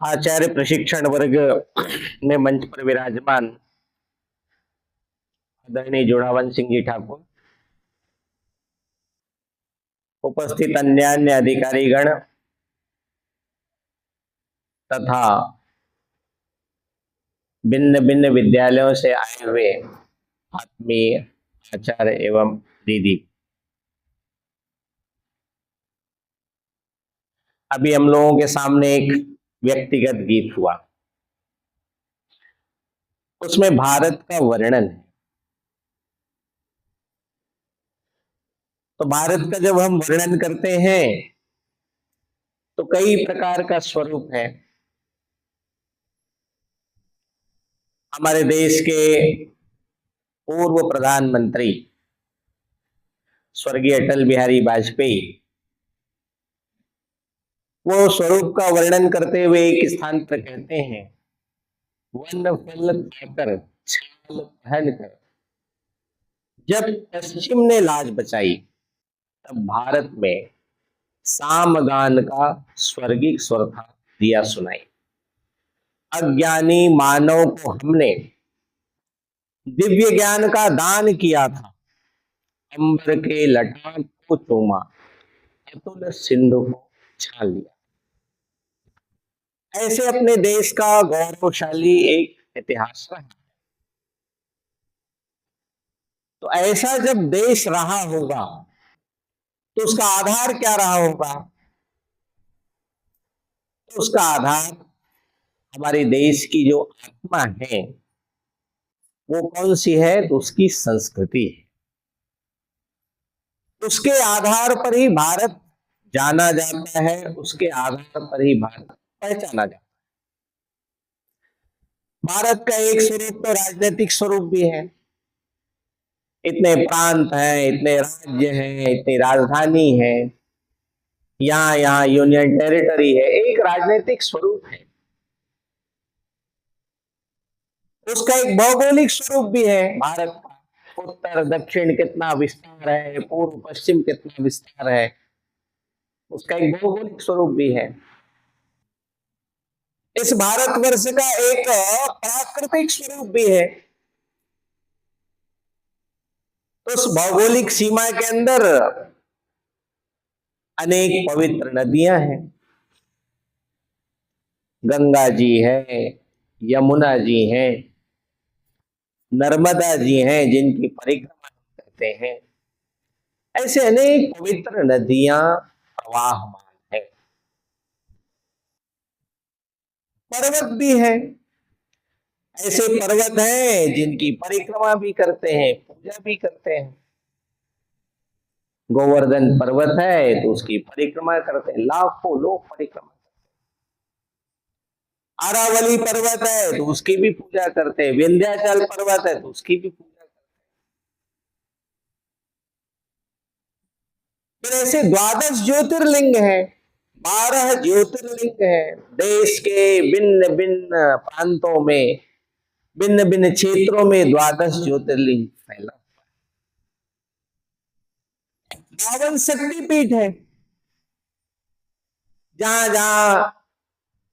आचार्य प्रशिक्षण वर्ग में मंच पर विराजमान आदरणीय जोड़ावन सिंह जी ठाकुर, उपस्थित अन्य अधिकारीगण तथा भिन्न भिन्न विद्यालयों से आए हुए आत्मीय आचार्य एवं दीदी, अभी हम लोगों के सामने एक व्यक्तिगत गीत हुआ, उसमें भारत का वर्णन है। तो भारत का जब हम वर्णन करते हैं तो कई प्रकार का स्वरूप है। हमारे देश के पूर्व प्रधानमंत्री स्वर्गीय अटल बिहारी वाजपेयी वो स्वरूप का वर्णन करते हुए एक स्थान पर कहते हैं, वन फल खाकर छाल पहन कर जब पश्चिम ने लाज बचाई, तब भारत में सामगान का स्वर्गिक स्वर था, दिया सुनाई। अज्ञानी मानव को हमने दिव्य ज्ञान का दान किया था, अंबर के लटान को चूमा, अतुल सिंधु को छान लिया। ऐसे अपने देश का गौरवशाली एक इतिहास रहा। तो ऐसा जब देश रहा होगा तो उसका आधार क्या रहा होगा? तो उसका आधार हमारे देश की जो आत्मा है वो कौन सी है? तो उसकी संस्कृति है। उसके आधार पर ही भारत जाना जाता है, उसके आधार पर ही भारत पहचाना जाता है। भारत का एक स्वरूप तो राजनीतिक स्वरूप भी है। इतने प्रांत हैं, इतने राज्य हैं, इतनी राजधानी है, यहाँ यहाँ यूनियन टेरिटरी है, एक राजनीतिक स्वरूप है। उसका एक भौगोलिक स्वरूप भी है। भारत का उत्तर दक्षिण कितना विस्तार है, पूर्व पश्चिम कितना विस्तार है, उसका एक भौगोलिक स्वरूप भी है। इस भारतवर्ष का एक प्राकृतिक स्वरूप भी है। तो उस भौगोलिक सीमा के अंदर अनेक पवित्र नदियां हैं। गंगा जी है, यमुना जी हैं, नर्मदा जी हैं जिनकी परिक्रमा करते हैं। ऐसे अनेक पवित्र नदियां प्रवाहमान है। पर्वत भी है, ऐसे पर्वत हैं जिनकी परिक्रमा भी करते हैं, पूजा भी करते हैं। गोवर्धन पर्वत है तो उसकी परिक्रमा करते हैं, लाखों लोग परिक्रमा करते हैं। अरावली पर्वत है तो उसकी भी पूजा करते हैं, विंध्याचल पर्वत है तो उसकी भी पूजा करते हैं। फिर ऐसे 12 ज्योतिर्लिंग है, 12 ज्योतिर्लिंग है। देश के भिन्न भिन्न प्रांतों में, भिन्न भिन्न क्षेत्रों में 12 ज्योतिर्लिंग फैला। 52 शक्तिपीठ है, जहां जहां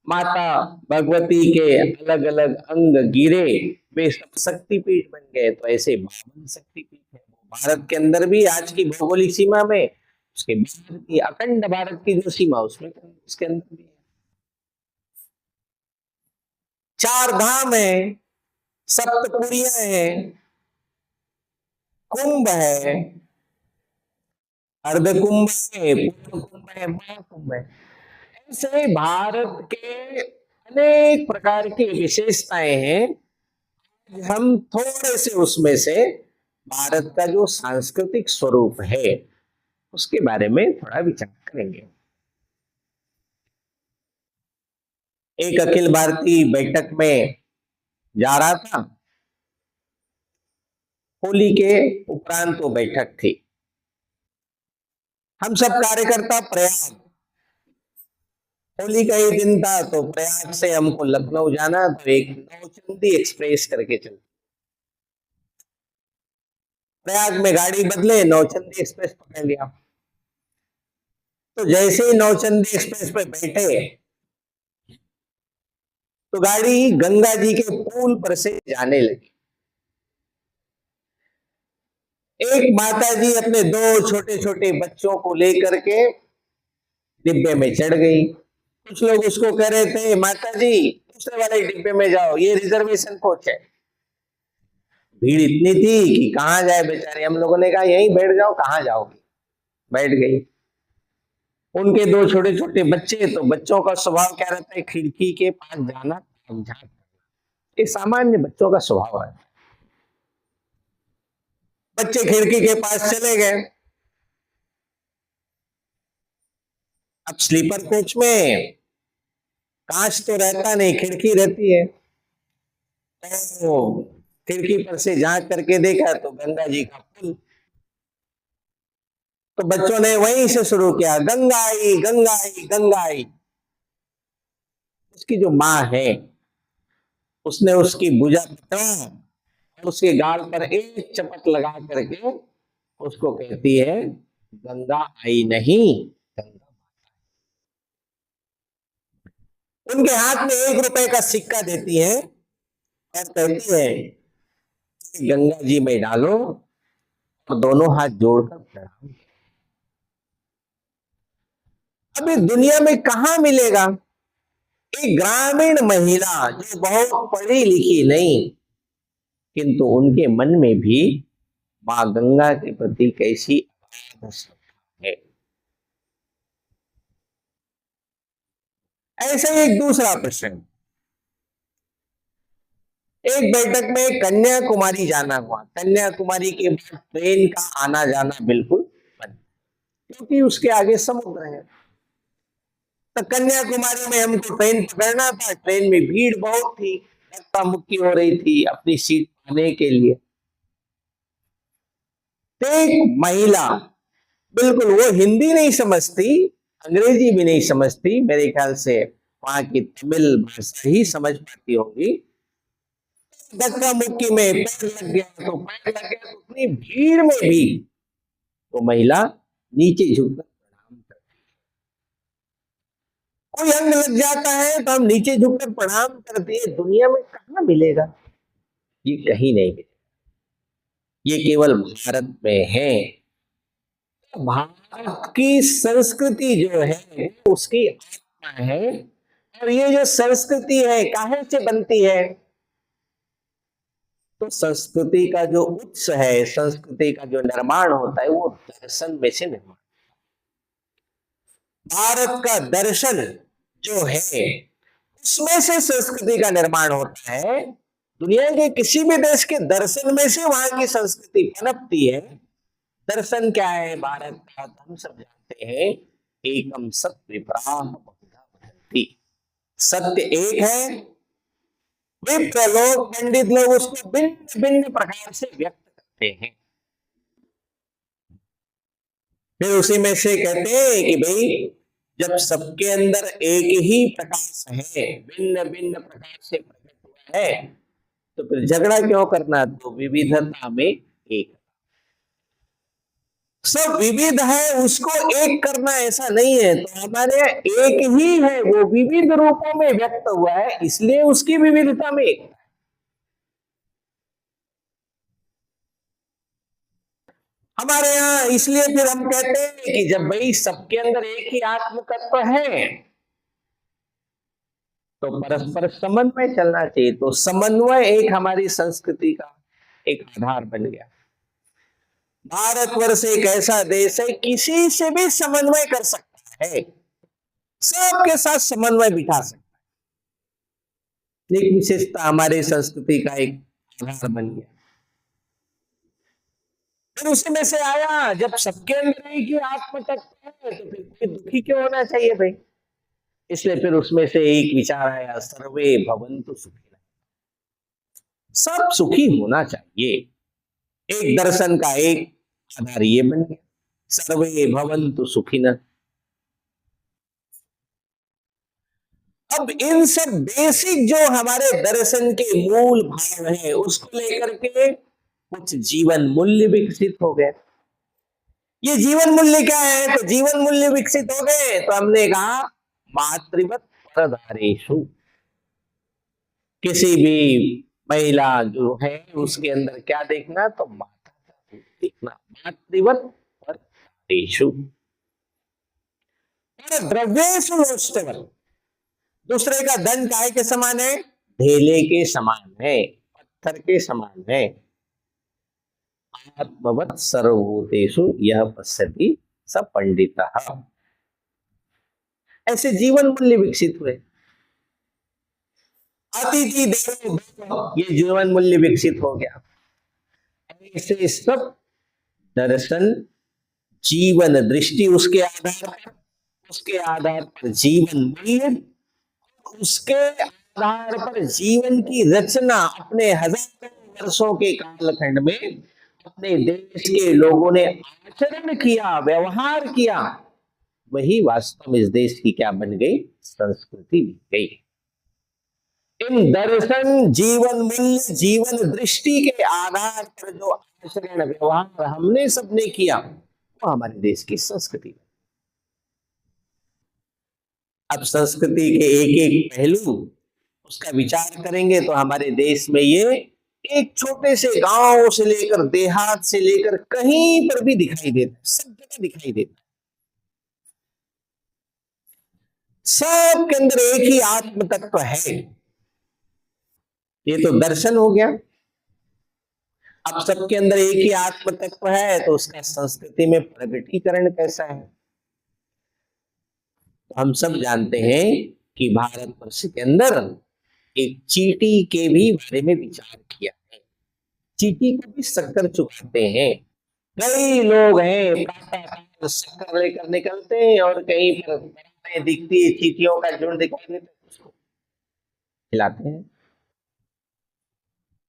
माता भगवती के अलग अलग अंग गिरे वे सब शक्तिपीठ बन गए। तो ऐसे 52 शक्तिपीठ है भारत के अंदर भी, आज की भौगोलिक सीमा में, उसके बाहर की अखंड भारत की जो सीमा उसमें उसके अंदर भी है। 4 धाम है, सप्तपुरियां हैं, कुंभ है, अर्ध कुंभ है, पूर्ण कुंभ है, महाकुंभ है। ऐसे भारत के अनेक प्रकार की विशेषताएं हैं। हम थोड़े से उसमें से भारत का जो सांस्कृतिक स्वरूप है उसके बारे में थोड़ा विचार करेंगे। एक अखिल भारतीय बैठक में जा रहा था, होली के उपरांत वो बैठक थी। हम सब कार्यकर्ता प्रयाग, होली का ही दिन था तो प्रयाग से हमको लखनऊ जाना, तो एक नौचंदी एक्सप्रेस करके चल, प्रयाग में गाड़ी बदले, नौचंदी एक्सप्रेस पकड़ लिया। तो जैसे ही नौचंदी एक्सप्रेस पे बैठे तो गाड़ी गंगा जी के पुल पर से जाने लगी। एक माता जी अपने दो छोटे छोटे बच्चों को लेकर के डिब्बे में चढ़ गई। कुछ लोग उसको कह रहे थे, माता जी दूसरे वाले डिब्बे में जाओ, ये रिजर्वेशन कोच है। भीड़ इतनी थी कि कहाँ जाए बेचारे। हम लोगों ने कहा यहीं बैठ जाओ, कहाँ जाओगे। बैठ गई। उनके दो छोटे छोटे बच्चे, तो बच्चों का स्वभाव क्या रहता है, खिड़की के पास जाना, झांक, ये सामान्य बच्चों का स्वभाव है। बच्चे खिड़की के पास चले गए। अब स्लीपर कोच में कांच तो रहता नहीं, खिड़की रहती है। तो खिड़की पर से झांक करके देखा तो गंगा जी का पुल। तो बच्चों ने वहीं से शुरू किया, गंगा आई गंगा आई गंगा आई। उसकी जो माँ है, उसने उसकी भुजा पकड़ा और उसके गाल पर एक चपट लगा करके उसको कहती है, गंगा आई नहीं, गंगा। उनके हाथ में 1 रुपए का सिक्का देती है और कहती है, गंगा जी में डालो और दोनों हाथ जोड़कर प्रणाम। अभी दुनिया में कहां मिलेगा एक ग्रामीण महिला जो बहुत पढ़ी लिखी नहीं, किंतु उनके मन में भी मां गंगा के प्रति कैसी अगाध श्रद्धा है। ऐसे ही एक दूसरा प्रश्न, एक बैठक में कन्याकुमारी जाना हुआ। कन्याकुमारी के बाद ट्रेन का आना जाना बिल्कुल बंद, क्योंकि उसके आगे समुद्र है। तो कन्याकुमारी में हमको ट्रेन पकड़ना था, ट्रेन में भीड़ बहुत थी, धक्का मुक्की हो रही थी अपनी सीट पाने के लिए। तो एक महिला, बिल्कुल वो हिंदी नहीं समझती, अंग्रेजी भी नहीं समझती, मेरे ख्याल से वहां की तमिल भाषा ही समझ पाती होगी। धक्का मुक्की में पैर लग गया तो पैर लग गया, तो उतनी भीड़ में भी वो महिला नीचे झुककर प्रणाम करती है। कोई अंग लग जाता है तो हम नीचे झुककर प्रणाम करते हैं, दुनिया में कहाँ मिलेगा, ये कहीं नहीं मिलेगा, ये केवल भारत में है। भारत की संस्कृति जो है उसकी आत्मा है। और ये जो संस्कृति है काहे से बनती है, तो संस्कृति का जो उत्स है, संस्कृति का जो निर्माण होता है वो दर्शन में से निर्माण। भारत का दर्शन जो है उसमें से संस्कृति का निर्माण होता है। दुनिया के किसी भी देश के दर्शन में से वहां की संस्कृति पनपती है। दर्शन क्या है भारत का, हम सब जानते हैं, एकम सत्य विप्राम बहुधा वदन्ति। सत्य एक है, विप्र लोग, पंडित लोग उसको भिन्न भिन्न प्रकार से व्यक्त करते हैं। फिर उसी में से कहते हैं कि भाई जब सबके अंदर एक ही प्रकाश है, भिन्न भिन्न प्रकार से प्रकट हुआ है, तो फिर झगड़ा क्यों करना, तो विविधता में एक। सब विविध है, उसको एक करना ऐसा नहीं है। तो हमारे एक ही है, वो विविध रूपों में व्यक्त हुआ है, इसलिए उसकी विविधता में एक। हमारे यहाँ इसलिए फिर हम कहते हैं कि जब भाई सबके अंदर एक ही आत्म तत्व है तो परस्पर समन्वय चलना चाहिए। तो समन्वय एक हमारी संस्कृति का एक आधार बन गया। भारतवर्ष एक ऐसा देश है किसी से भी समन्वय कर सकता है, सबके साथ समन्वय बिठा सकता है। एक विशेषता हमारी संस्कृति का एक आधार बन गया। फिर उसी में से आया, जब सबके अंदर एक ही आत्म तत्व है तो फिर कोई दुखी क्यों होना चाहिए भाई। इसलिए फिर उसमें से एक विचार आया, सर्वे भवन्तु सुखिनः, सब सुखी होना चाहिए। एक दर्शन का एक आधार ये बन गया, सर्वे भवन्तु सुखिनः। अब इन सब बेसिक जो हमारे दर्शन के मूल भाव हैं उसको लेकर के कुछ जीवन मूल्य विकसित हो गए। ये जीवन मूल्य क्या है, तो जीवन मूल्य विकसित हो गए तो हमने कहा मातृवत परदारेषु, किसी भी महिला जो है उसके अंदर क्या देखना, तो माता का रूप देखना। मातृवत परदेषु द्रव्येषु नोष्टवल। दूसरे का धन काय के समान है, ढेले के समान है, पत्थर के समान है। आत्मवत सर्वभूतेषु यह पश्यति स पंडितः। ऐसे जीवन मूल्य विकसित हुए। अतिथि देवो भव, ये जीवन मूल्य विकसित हो गया। ऐसे सब दर्शन, जीवन दृष्टि, उसके आधार पर जीवन मूल्य, उसके आधार पर जीवन की रचना अपने हजारों वर्षों के कालखंड में अपने देश के लोगों ने आचरण किया, व्यवहार किया, वही वास्तव में इस देश की क्या बन गई, संस्कृति बन गई। इन दर्शन, जीवन मूल्य, जीवन दृष्टि के आधार पर जो आचरण व्यवहार हमने सबने किया, वो हमारे देश की संस्कृति। अब संस्कृति के एक एक पहलू उसका विचार करेंगे तो हमारे देश में ये एक छोटे से गांव से लेकर देहात से लेकर कहीं पर भी दिखाई देता है, सब जगह दिखाई देता है। सबके अंदर एक ही आत्म तत्व है। ये तो दर्शन हो गया। अब सबके अंदर एक ही आत्म तत्व है तो उसका संस्कृति में प्रकटीकरण कैसा है। तो हम सब जानते हैं कि भारतवर्ष के अंदर एक चींटी के भी बारे में विचार किया है। चींटी को भी शक्कर चुकाते हैं। कई लोग हैं प्रातः शक्कर लेकर निकलते हैं और कहीं पर दिखती है चींटियों का झुंड दिखाई देता है, उसको खिलाते हैं।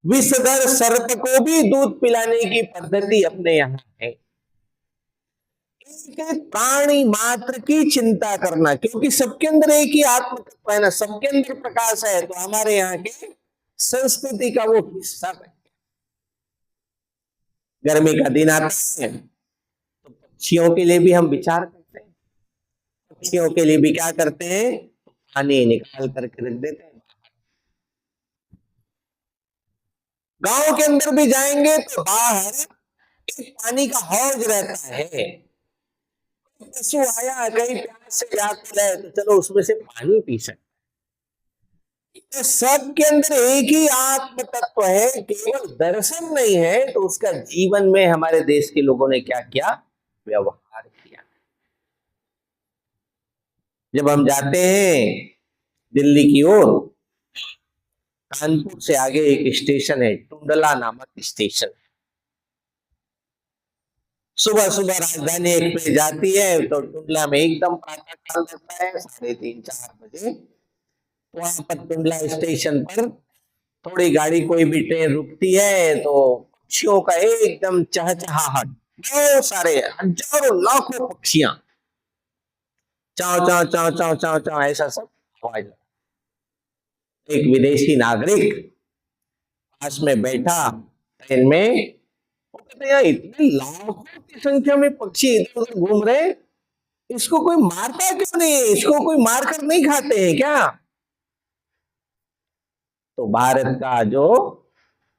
विषधर सर्प को भी दूध पिलाने की पद्धति अपने यहाँ है। प्राणी मात्र की चिंता करना, क्योंकि सबके अंदर एक ही आत्म तत्व है ना, सबके अंदर प्रकाश है, तो हमारे यहाँ के संस्कृति का वो हिस्सा है। गर्मी का दिन आता है तो पक्षियों के लिए भी हम विचार करते हैं। पक्षियों के लिए भी क्या करते हैं, पानी निकाल करके रख देते हैं। गांव के अंदर भी जाएंगे तो बाहर एक पानी का हौज रहता है। पशु आया कहीं प्यास से व्याकुल है तो चलो उसमें से पानी पी सकते। तो सबके अंदर एक ही आत्म तत्व है, केवल दर्शन नहीं है। तो उसका जीवन में हमारे देश के लोगों ने क्या किया, व्यवहार किया। जब हम जाते हैं दिल्ली की ओर, कानपुर से आगे एक स्टेशन है टुंडला नामक स्टेशन। सुबह सुबह राजधानी एक्सप्रेस जाती है तो टुंडला में एकदम प्रातः काल रहता है, 3:30-4 बजे। वहां पर टुंडला स्टेशन पर थोड़ी गाड़ी कोई भी ट्रेन रुकती है तो पक्षियों का एकदम चहचहाहट, बहुत सारे हजारों लाखों पक्षियां चाव चाव चाव चाव चाव चाव ऐसा सब आवाज। एक विदेशी नागरिक पास में बैठा ट्रेन में, वो कहते हैं इतने लाखों की संख्या में पक्षी इधर उधर घूम रहे, इसको कोई मारता क्यों नहीं, इसको कोई मारकर नहीं खाते हैं क्या। तो भारत का जो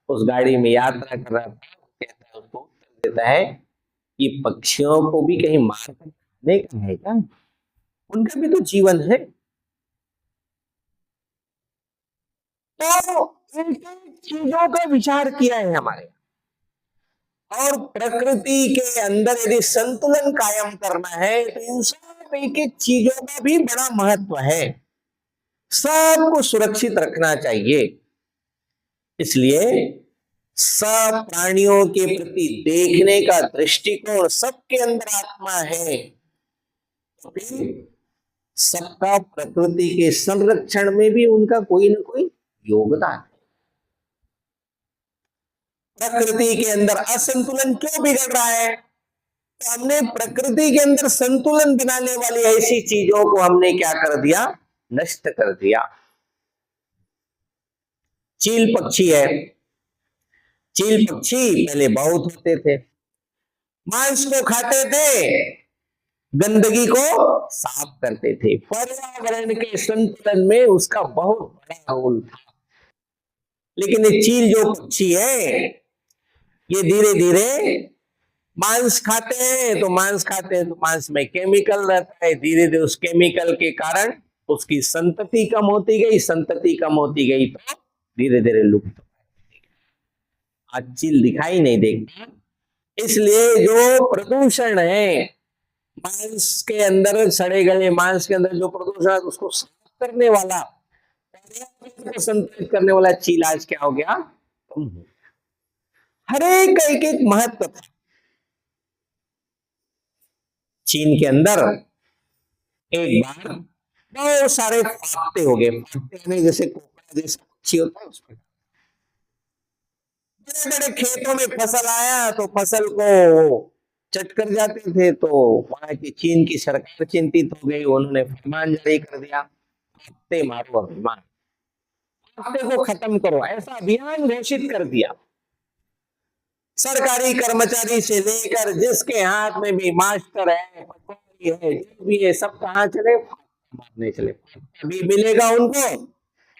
उस गाड़ी में यात्रा कर रहा था कहता है, उसको उत्तर देता है कि पक्षियों को भी कहीं मार कर खाने का है क्या, उनका भी तो जीवन है। तो इन चीजों का विचार किया है हमारे। और प्रकृति के अंदर यदि संतुलन कायम करना है तो इन सब एक एक चीजों का भी बड़ा महत्व है, सबको सुरक्षित रखना चाहिए। इसलिए सब प्राणियों के प्रति देखने का दृष्टिकोण सबके अंदर आत्मा है, तो सबका प्रकृति के संरक्षण में भी उनका कोई ना कोई योगदान है। प्रकृति के अंदर असंतुलन क्यों बिगड़ रहा है, तो हमने प्रकृति के अंदर संतुलन बनाने वाली ऐसी चीजों को हमने क्या कर दिया, नष्ट कर दिया। चील पक्षी है, चील पक्षी पहले बहुत होते थे, मांस को खाते थे, गंदगी को साफ करते थे, पर्यावरण के संतुलन में उसका बहुत बड़ा रोल था। लेकिन ये चील जो पक्षी है ये धीरे धीरे मांस खाते हैं, तो मांस खाते हैं तो मांस में केमिकल रहता है, धीरे धीरे उस केमिकल के कारण उसकी संतति कम होती गई, संतति कम होती गई तो धीरे धीरे लुप्त। आज चील दिखाई नहीं देता, इसलिए जो प्रदूषण है मांस के अंदर, सड़े गले मांस के अंदर जो प्रदूषण है उसको साफ करने वाला, पर्यावरण को संतुलित करने वाला चील आज क्या हो गया, कम हो गया। हर एक एक महत्व था। चीन के अंदर एक बार बहुत सारे फाख्ते हो गए, फाख्ते जैसे कोकड़ा जैसा पक्षी होता है उस पर। बड़े बड़े खेतों में फसल आया तो फसल को चट कर जाते थे, तो वहां की चीन की सरकार चिंतित हो गई, उन्होंने फरमान जारी कर दिया, फाख्ते मारो अभिमान, फाख्ते को खत्म करो, ऐसा अभियान घोषित कर दिया। सरकारी कर्मचारी से लेकर जिसके हाथ में भी मास्टर है, पटवारी है, जो भी है, सब कहाँ चले, मारने चले। भी मिलेगा उनको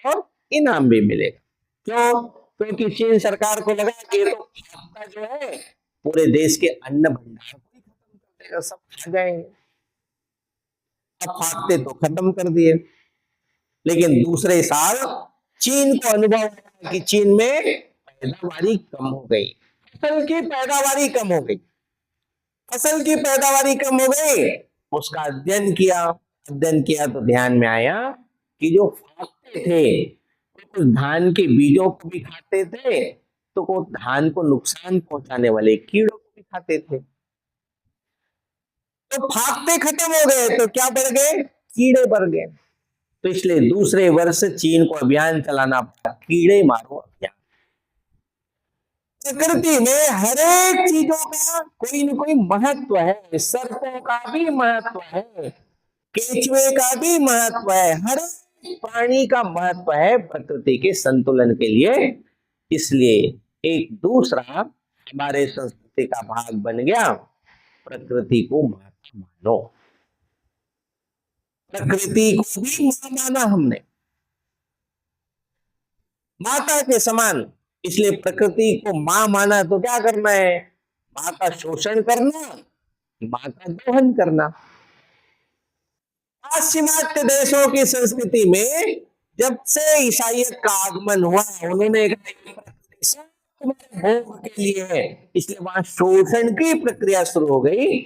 और इनाम भी मिलेगा। क्यों? क्योंकि चीन सरकार को लगा कि ये तो फाख्ता जो है पूरे देश के अन्न भंडार को ही खत्म कर देगा, सब खा जाएंगे। अब फाख्ते तो खत्म कर दिए, लेकिन दूसरे साल चीन को अनुभव हुआ कि चीन में पैदावारी कम हो गई, फसल की पैदावारी कम हो गई, फसल की पैदावारी कम हो गई। उसका अध्ययन किया तो ध्यान में आया कि जो फाख्ते थे कुछ धान के बीजों को भी खाते थे, तो वो धान को नुकसान पहुंचाने वाले कीड़ों को भी खाते थे। तो फाख्ते खत्म हो गए तो क्या बढ़ गए, कीड़े बढ़ गए। तो इसलिए दूसरे वर्ष चीन को अभियान चलाना पड़ा, कीड़े मारो अभियान। प्रकृति में हर एक चीजों का कोई न कोई महत्व है, सर्पों का भी महत्व है, केचुए का भी महत्व है, हर प्राणी का महत्व है प्रकृति के संतुलन के लिए। इसलिए एक दूसरा हमारे संस्कृति का भाग बन गया, प्रकृति को माता मानो, प्रकृति को भी मां माना हमने, माता के समान। इसलिए प्रकृति को मां माना तो क्या करना है, मां का शोषण करना, मां का दोहन करना। पाश्चिमात्य देशों की संस्कृति में जब से ईसाइयत का आगमन हुआ, उन्होंने भोग के लिए है, इसलिए वहां शोषण की प्रक्रिया शुरू हो गई।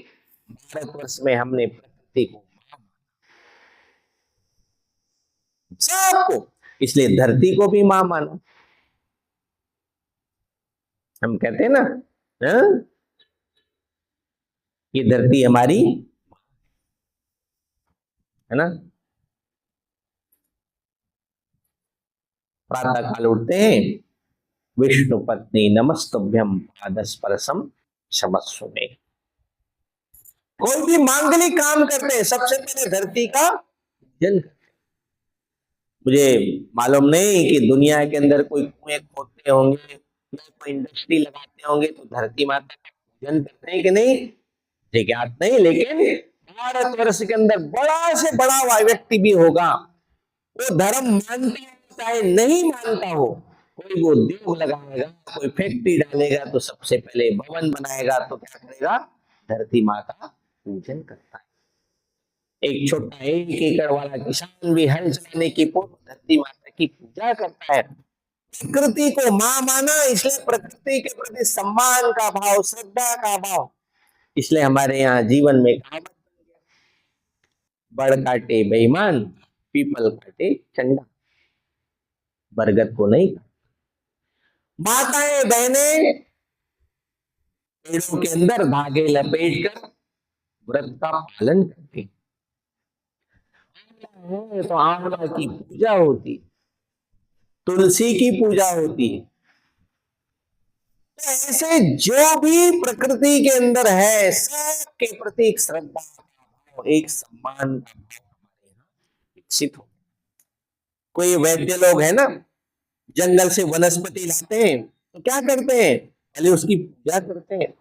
भारतवर्ष में हमने प्रकृति को सबको, इसलिए धरती को भी मां माना। हम कहते हैं ना, ये धरती हमारी है ना। प्रातः काल उठते हैं, विष्णु पत्नी नमस्तुभ्यम पादस्पर्शम क्षमस्व में। कोई भी मांगलिक काम करते हैं सबसे पहले धरती का पूजन करते हैं। मुझे मालूम नहीं कि दुनिया के अंदर कोई कुएं खोदते होंगे, कोई इंडस्ट्री लगाते होंगे तो धरती माता का पूजन करते हैं कि नहीं, मुझे ज्ञात नहीं। लेकिन भारतवर्ष के अंदर बड़ा से बड़ा व्यक्ति भी होगा, वो धर्म मानता चाहे नहीं मानता हो, कोई वो उद्योग लगाएगा, कोई फैक्ट्री डालेगा तो सबसे पहले भवन बनाएगा तो क्या करेगा, धरती माँ का पूजन करता है। एक छोटा 1 एकड़ वाला किसान भी हल चलाने की पूर्व धरती माता की पूजा करता है। प्रकृति को मां माना, इसलिए प्रकृति के प्रति सम्मान का भाव, श्रद्धा का भाव। इसलिए हमारे यहाँ जीवन में कहावत बन गया, बड़ काटे बेईमान, पीपल काटे चंडा, बरगद को नहीं। माताएं बहनें पेड़ों के अंदर धागे लपेट कर व्रत का पालन करती, तो आंवला की पूजा होती, तुलसी की पूजा होती। तो ऐसे जो भी प्रकृति के अंदर है सबके प्रति एक श्रद्धा, एक सम्मान का भाव हमारे यहाँ विकसित हो। कोई वैद्य लोग है ना, जंगल से वनस्पति लाते हैं तो क्या करते हैं, पहले उसकी पूजा करते हैं।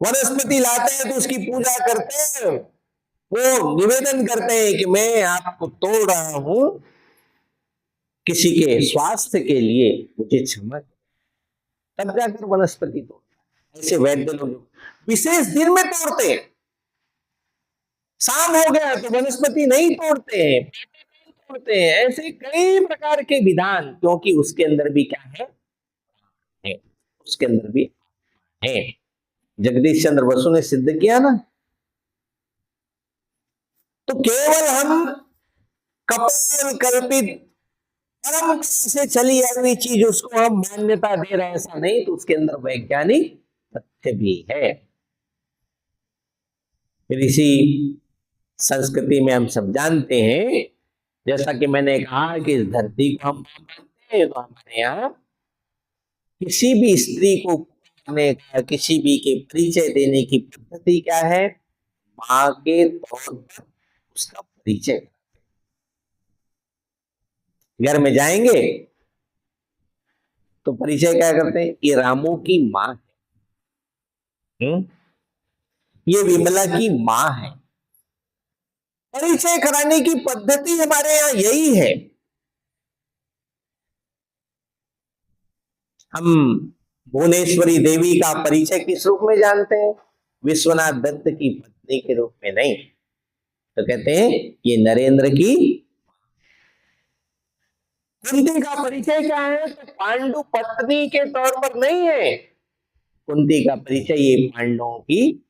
वनस्पति लाते हैं तो उसकी पूजा करते हैं, वो निवेदन करते हैं कि मैं आपको तोड़ रहा हूं किसी के स्वास्थ्य के लिए मुझे क्षमा, तब जाकर वनस्पति तोड़ता। ऐसे वैद्य लोग विशेष दिन में तोड़ते हैं, शाम हो गया तो वनस्पति नहीं तोड़ते हैं, तोड़ते हैं। ऐसे कई प्रकार के विधान, क्योंकि उसके अंदर भी क्या है, उसके अंदर भी है। जगदीश चंद्र बसु ने सिद्ध किया ना। तो केवल हम कपोल कल्पित परम से चली आई हुई चीज उसको हम मान्यता दे रहे हैं, ऐसा नहीं, तो उसके अंदर वैज्ञानिक तथ्य भी है। फिर इसी संस्कृति में हम सब जानते हैं, जैसा कि मैंने कहा कि इस धरती को हम मानते हैं, तो हमारे यहाँ किसी भी स्त्री को करने का, किसी भी के परिचय देने की पद्धति क्या है, मां के तौर पर उसका परिचय। घर में जाएंगे तो परिचय क्या करते हैं, ये रामू की मां है, ये विमला की मां है। परिचय कराने की पद्धति हमारे यहाँ यही है। हम भुवनेश्वरी देवी का परिचय किस रूप में जानते हैं, विश्वनाथ दत्त की पत्नी के रूप में नहीं, तो कहते हैं ये नरेंद्र की। कुंती का परिचय क्या है, तो पांडु पत्नी के तौर पर नहीं है, कुंती का परिचय ये पांडवों की।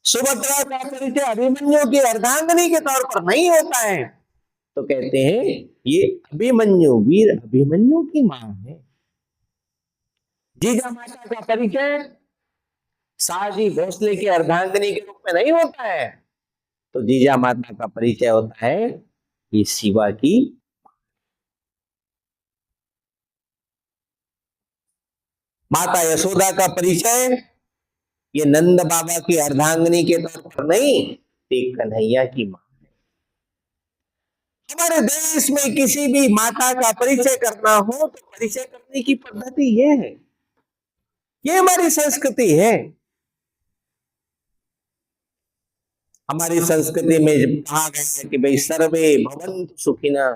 सुभद्रा का परिचय अभिमन्यु की अर्धांगिनी के तौर पर नहीं होता है, तो कहते हैं ये अभिमन्यु, वीर अभिमन्यु की मां है। जीजा माता का परिचय शाहजी भोसले की अर्धांगिनी के रूप में नहीं होता है, तो जीजा माता का परिचय होता है ये शिवा की। माता यशोदा का परिचय ये नंद बाबा की अर्धांगिनी के तौर पर नहीं, एक कन्हैया की मां है। हमारे देश में किसी भी माता का परिचय करना हो तो परिचय करने की पद्धति ये है, ये हमारी संस्कृति है। हमारी संस्कृति में जब कहा गया है कि भाई सर्वे भवन्तु सुखिना,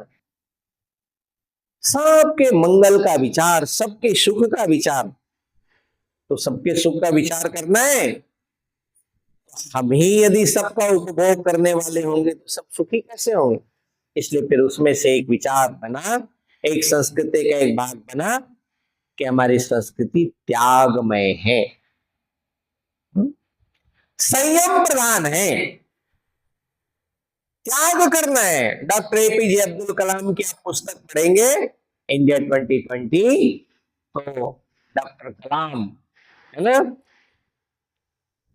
सबके मंगल का विचार, सबके सुख का विचार, तो सबके सुख का विचार करना है, हम ही यदि सबका उपभोग करने वाले होंगे तो सब सुखी कैसे होंगे। इसलिए फिर उसमें से एक विचार बना, एक संस्कृति का एक भाग बना कि हमारी संस्कृति त्यागमय है, संयम प्रधान है, त्याग करना है। डॉक्टर एपीजे अब्दुल कलाम की आप पुस्तक पढ़ेंगे इंडिया 2020, तो डॉक्टर कलाम है ना,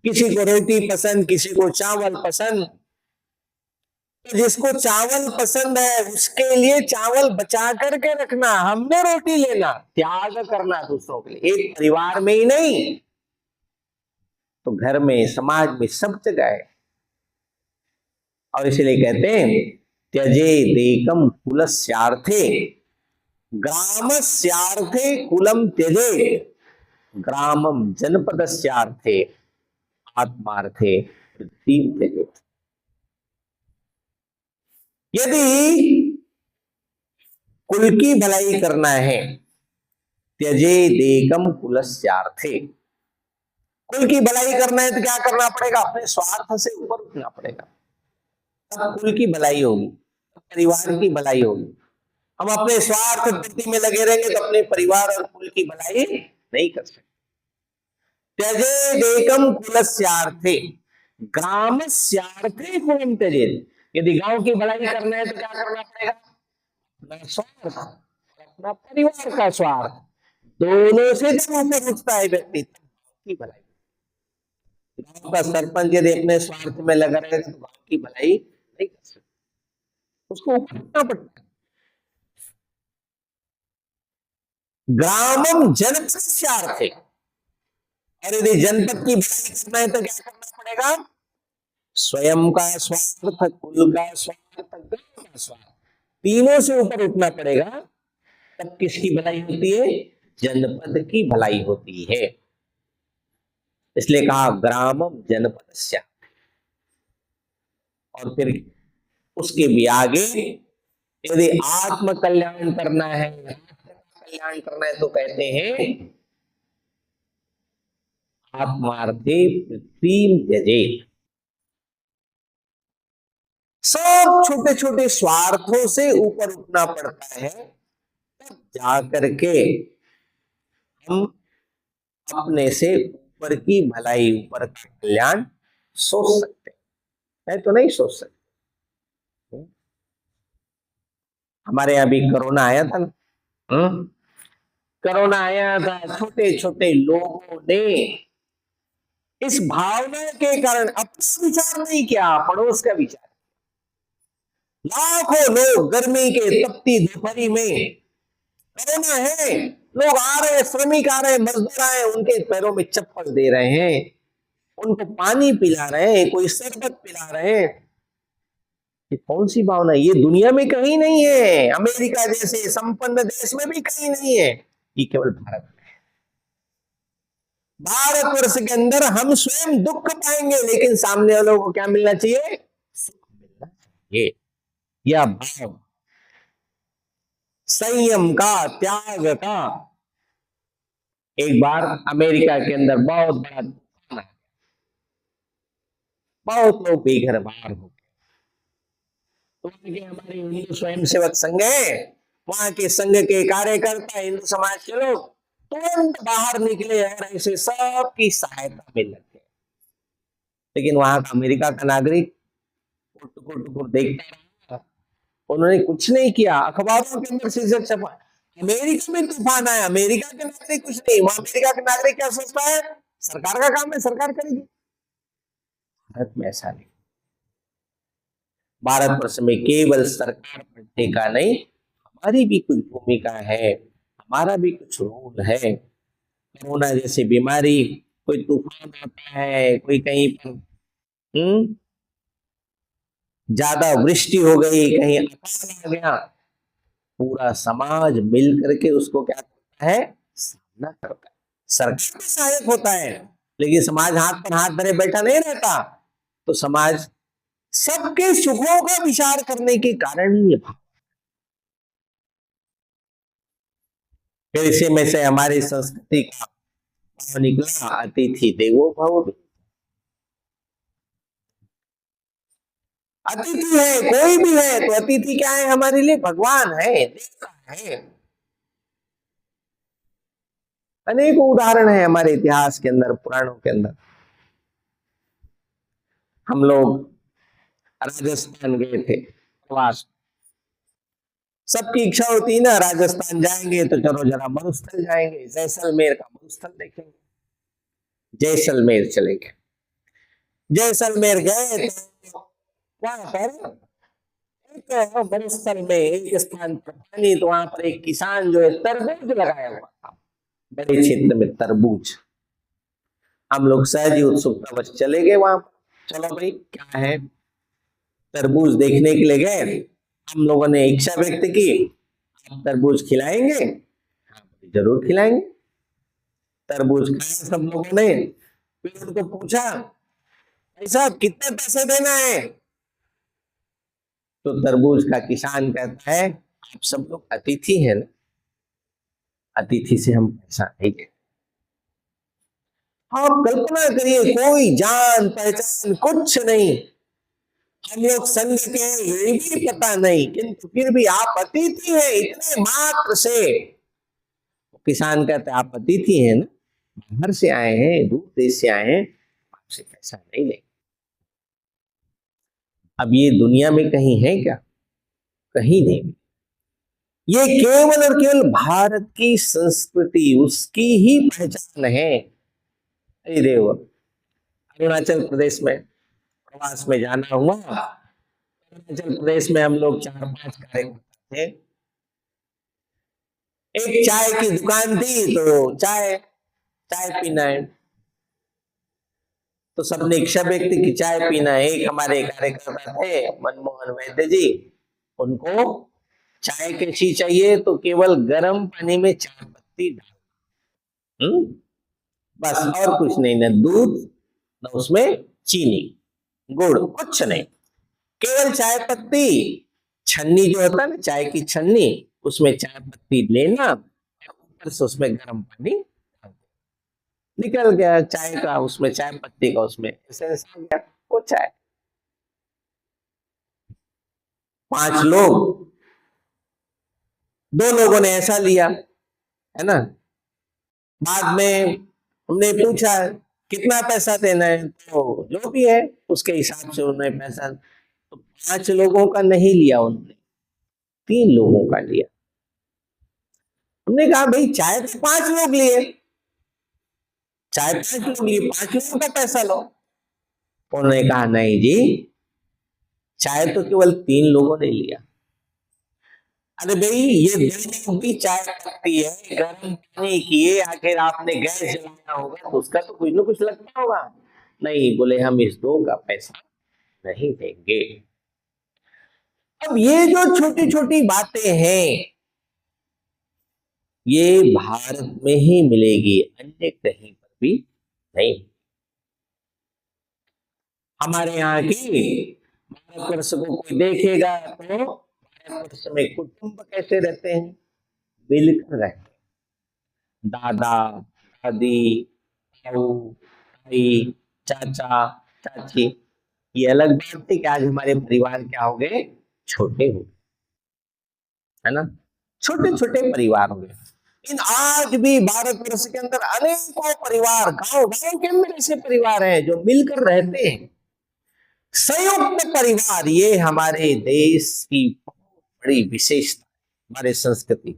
किसी को रोटी पसंद, किसी को चावल पसंद, तो जिसको चावल पसंद है उसके लिए चावल बचा करके रखना, हमने रोटी लेना, त्याग करना दूसरों के लिए, एक परिवार में ही नहीं तो घर में, समाज में, सब जगह है। और इसलिए कहते हैं त्यजे देकम कुलस्यार्थे ग्रामस्यार्थे कुलम त्यजे ग्रामम जनपदस्यार्थे आत्मार्थे पृथ्वी त्यजे। यदि कुल की भलाई करना है, त्यजे देकम कुलस्यार्थे, कुल की भलाई करना है तो क्या करना पड़ेगा, अपने स्वार्थ से ऊपर उठना पड़ेगा, तब कुल की भलाई होगी, परिवार की भलाई होगी। हम अपने स्वार्थ वृद्धि में लगे रहेंगे तो अपने परिवार और कुल की भलाई नहीं कर सकते। त्यजे देकम कुलस्यार्थे ग्रामस्यार्थे कुलम त्यजे, यदि गांव की भलाई करना है तो क्या करना पड़ेगा, अपना स्वार्थ, अपना परिवार का स्वार्थ, दोनों से जब ऊपर उठता है व्यक्ति की भलाई। गांव का सरपंच यदि अपने स्वार्थ में लगा रहेगा तो गांव की भलाई नहीं कर सकता, उसको ऊपर उठना पड़ता है। ग्रामम जनपदस्यार्थे, और यदि जनपद की भलाई करना है तो क्या करना पड़ेगा, स्वयं का स्वार्थ, कुल का स्वार्थ, गांव का स्वार्थ, तीनों से ऊपर उठना पड़ेगा, तब किसकी भलाई होती है, जनपद की भलाई होती है। इसलिए कहा ग्रामम जनपदस्यार्थे। और फिर उसके भी आगे यदि आत्म कल्याण करना है, कल्याण करना है, तो कहते हैं आत्मार्थे पृथ्वी त्यजेत। सब छोटे छोटे स्वार्थों से ऊपर उठना पड़ता है, तब जाकर के हम अपने से ऊपर की भलाई, ऊपर का कल्याण सोच सकते हैं, नहीं तो नहीं सोच सकते। हमारे यहाँ भी कोरोना आया था ना, कोरोना आया था, छोटे छोटे लोगों ने इस भावना के कारण अपना विचार नहीं किया, पड़ोस का विचार। लाखों लोग गर्मी के तपती दोपहरी में, कोरोना है, लोग आ रहे हैं, श्रमिक आ रहे हैं, मजदूर आए, उनके पैरों में चप्पल दे रहे हैं, उनको पानी पिला रहे हैं, कोई शरबत पिला रहे हैं। ये कौन सी भावना है? ये दुनिया में कहीं नहीं है, अमेरिका जैसे संपन्न देश में भी कहीं नहीं है, ये केवल भारत में। भारतवर्ष के अंदर हम स्वयं दुख पाएंगे, लेकिन सामने वालों को क्या मिलना चाहिए? सुख मिलना चाहिए। यह भाव संयम का, त्याग का। एक बार अमेरिका के अंदर बहुत बड़ा तूफान आया, बहुत लोग बेघर बाहर हो गए। तो वहां के हमारे हिंदू स्वयंसेवक संघ है, वहां के संघ के कार्यकर्ता, हिंदू समाज के लोग तुरंत बाहर निकले और ऐसे सबकी सहायता में लगे। लेकिन वहां का अमेरिका का नागरिक टुकुर टुकुर देखता रहा, उन्होंने कुछ नहीं किया। अखबारों के अंदर शीर्षक छपा, अमेरिका में तूफान आया, अमेरिका के नागरिक कुछ नहीं। वहां अमेरिका के नागरिक क्या सोचता है? सरकार का काम है, सरकार करेगी। भारत में ऐसा नहीं। भारतवर्ष में केवल सरकार पढ़ने का नहीं, हमारी भी कुछ भूमिका है, हमारा भी कुछ रोल है। कोरोना जैसी बीमारी, कोई तूफान आता है, कोई कहीं पर ज्यादा वृष्टि हो गई, कहीं अकाल आ गया, पूरा समाज मिल करके उसको क्या करता है? सामना करता है। सरकार भी सहायक होता है, लेकिन समाज हाथ पर हाथ धरे बैठा नहीं रहता। तो समाज सबके सुखों का विचार करने के कारण ही ये भाव। फिर इसी में से हमारी संस्कृति का भाव निकला, अतिथि देवो भव। अतिथि है, कोई भी है तो अतिथि क्या है? हमारे लिए भगवान है, देवता है। अनेक उदाहरण है हमारे इतिहास के अंदर, पुराणों के अंदर। हम लोग राजस्थान गए थे प्रवास, सबकी इच्छा होती है ना, राजस्थान जाएंगे तो चलो जरा मरुस्थल जाएंगे, जैसलमेर का मरुस्थल देखेंगे। जैसलमेर चले गए, जैसलमेर गए तो वहां पर एक मरुस्थल में एक स्थान पर पानी, तो वहां पर एक किसान जो है तरबूज लगाया हुआ था, बड़े क्षेत्र में तरबूज। हम लोग सहज ही उत्सुकता बस चले गए वहां। चलो भाई क्या है, तरबूज देखने के लिए गए। हम लोगों ने इच्छा व्यक्त की, तरबूज खिलाएंगे? हाँ जरूर खिलाएंगे। तरबूज खाए सब लोगों ने। फिर उनको पूछा, भाई साहब कितने पैसे देना है? तो तरबूज का किसान कहता है, आप सब लोग अतिथि हैं ना, अतिथि से हम पैसा नहीं देते। आप कल्पना करिए, कोई जान पहचान कुछ नहीं, हम लोग संघ के, ये भी पता नहीं, किंतु फिर भी आप अतिथि हैं इतने मात्र से। किसान कहते हैं, आप अतिथि हैं ना, बाहर से आए हैं, दूर देश से आए हैं, आपसे पैसा नहीं लेंगे। अब ये दुनिया में कहीं है क्या? कहीं नहीं। ये केवल और केवल भारत की संस्कृति, उसकी ही पहचान है। अरे देव, अरुणाचल प्रदेश में प्रवास में जाना हुआ। अरुणाचल प्रदेश में हम लोग 4-5 कार्यकर्ता थे। एक चाय की दुकान थी, तो चाय पीना है, तो सबने इच्छा व्यक्त की चाय पीना है। एक हमारे कार्यकर्ता थे मनमोहन वैद्य जी, उनको चाय कैसी चाहिए? तो केवल गर्म पानी में चाय पत्ती डाल, बस, और कुछ नहीं, न दूध, न उसमें चीनी, गुड़, कुछ नहीं, केवल चाय पत्ती। छन्नी जो होता है ना, चाय की छन्नी, उसमें चाय पत्ती लेना, ऊपर से उसमें गर्म पानी डाल देना। निकल गया चाय का, उसमें चाय पत्ती का उसमें एसेंस आ गया, वो चाय। 5 लोग, 2 लोगों ने ऐसा लिया, है ना। बाद में हमने पूछा कितना पैसा देना है, तो जो भी है उसके हिसाब से उन्होंने पैसा, तो 5 लोगों का नहीं लिया उन्होंने, 3 लोगों का लिया। हमने कहा भाई चाय तो 5 लोग लिए, चाय 5 लोग लिए, 5 लोगों का पैसा लो। उन्होंने कहा नहीं जी, चाय तो केवल 3 लोगों ने लिया। अरे भाई ये 2 लोग भी चाय पत्ती है, गर्म पानी किए, आखिर आपने गैस जलाया होगा तो उसका तो कुछ ना कुछ लगता होगा। नहीं, बोले हम इस 2 का पैसा नहीं देंगे। अब ये जो छोटी छोटी बातें हैं, ये भारत में ही मिलेगी, अन्य कहीं पर भी नहीं। हमारे यहाँ की भारतवर्ष को कोई देखेगा तो भारतवर्ष में कुटुंब कैसे रहते हैं, मिलकर रहते हैं। दादा, दादी, ताऊ, ताई, चाचा, चाची। ये अलग बात थी कि आज हमारे परिवार क्या हो गए, छोटे हो गए, है ना। छोटे छोटे परिवार हो गए। लेकिन आज भी भारतवर्ष के अंदर अनेकों परिवार, गांव गांव के अंदर ऐसे परिवार हैं जो मिलकर रहते हैं। संयुक्त परिवार, ये हमारे देश की बहुत बड़ी विशेषता, हमारे संस्कृति।